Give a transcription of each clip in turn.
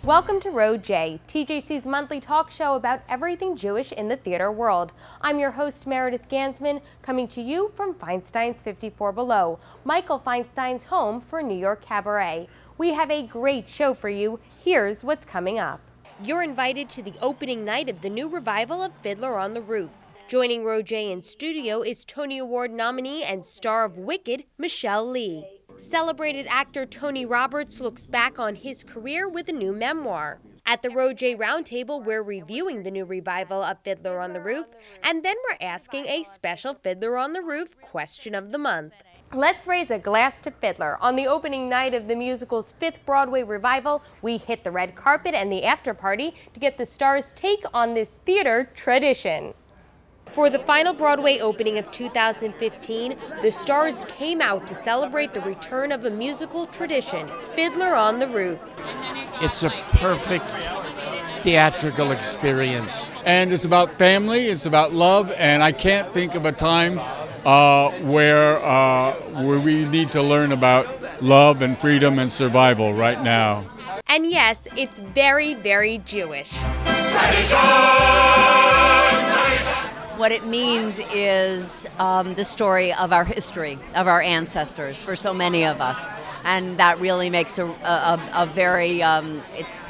Welcome to Row J, TJC's monthly talk show about everything Jewish in the theater world. I'm your host, Meredith Ganzman, coming to you from Feinstein's 54 Below, Michael Feinstein's home for New York Cabaret. We have a great show for you. Here's what's coming up. You're invited to the opening night of the new revival of Fiddler on the Roof. Joining Row J in studio is Tony Award nominee and star of Wicked, Michelle Lee. Celebrated actor Tony Roberts looks back on his career with a new memoir. At the Row J Roundtable, we're reviewing the new revival of Fiddler on the Roof, and then we're asking a special Fiddler on the Roof question of the month. Let's raise a glass to Fiddler. On the opening night of the musical's 5th Broadway revival, we hit the red carpet and the after party to get the stars' take on this theater tradition. For the final Broadway opening of 2015, the stars came out to celebrate the return of a musical tradition, Fiddler on the Roof. It's a perfect theatrical experience. And it's about family, it's about love, and I can't think of a time where we need to learn about love and freedom and survival right now. And yes, it's very, very Jewish. What it means is the story of our history, of our ancestors, for so many of us. And that really makes a very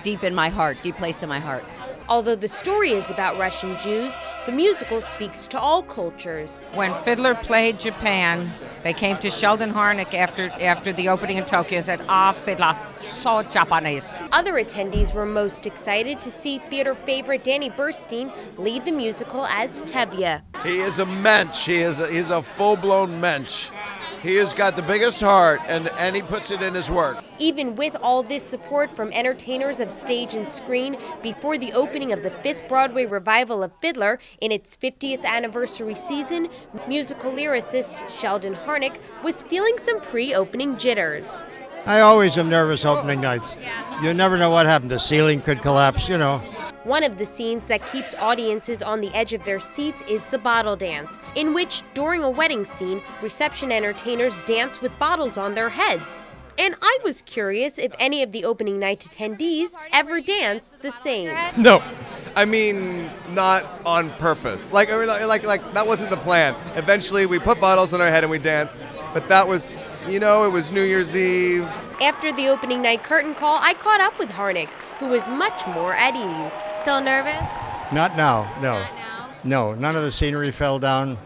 deep in my heart, deep place in my heart. Although the story is about Russian Jews, the musical speaks to all cultures. When Fiddler played Japan, they came to Sheldon Harnick after the opening in Tokyo and said, "Ah, Fiddler, so Japanese." Other attendees were most excited to see theater favorite Danny Burstein lead the musical as Tovah. He is a mensch. He's a full-blown mensch. He has got the biggest heart, and he puts it in his work. Even with all this support from entertainers of stage and screen, before the opening of the 5th Broadway revival of Fiddler in its 50th anniversary season, musical lyricist Sheldon Harnick was feeling some pre-opening jitters. I always am nervous opening nights. You never know what happened. The ceiling could collapse, you know. One of the scenes that keeps audiences on the edge of their seats is the bottle dance, in which, during a wedding scene, reception entertainers dance with bottles on their heads. And I was curious if any of the opening night attendees ever danced the same. No, I mean, not on purpose. Like that wasn't the plan. Eventually, we put bottles on our head and we danced, but that was, it was New Year's Eve. After the opening night curtain call, I caught up with Harnick, who was much more at ease. Still nervous? Not now, no. Not now? No, none of the scenery fell down.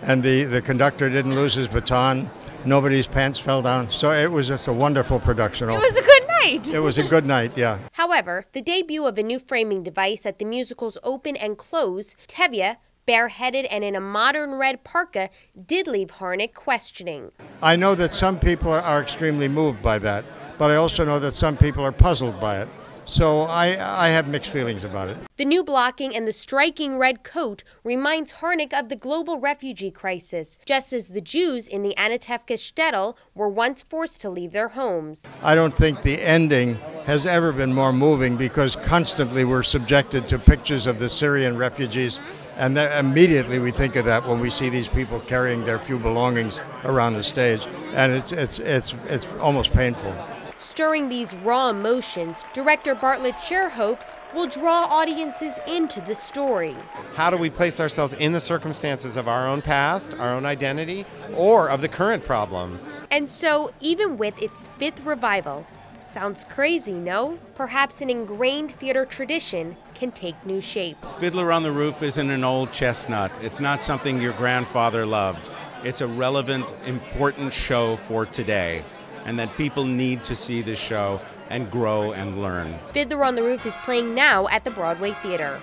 And the conductor didn't lose his baton. Nobody's pants fell down. So it was just a wonderful production. It was a good night. It was a good night, yeah. However, the debut of a new framing device at the musical's open and close, Tovah, bareheaded and in a modern red parka, did leave Harnick questioning. I know that some people are extremely moved by that, but I also know that some people are puzzled by it. So I have mixed feelings about it. The new blocking and the striking red coat reminds Harnick of the global refugee crisis, just as the Jews in the Anatevka shtetl were once forced to leave their homes. I don't think the ending has ever been more moving because constantly we're subjected to pictures of the Syrian refugees, and immediately we think of that when we see these people carrying their few belongings around the stage, and it's almost painful. Stirring these raw emotions, director Bartlett Sher hopes will draw audiences into the story. How do we place ourselves in the circumstances of our own past, our own identity, or of the current problem? And so, even with its 5th revival, sounds crazy, no? Perhaps an ingrained theater tradition can take new shape. Fiddler on the Roof isn't an old chestnut. It's not something your grandfather loved. It's a relevant, important show for today, and that people need to see this show and grow and learn. Fiddler on the Roof is playing now at the Broadway Theater.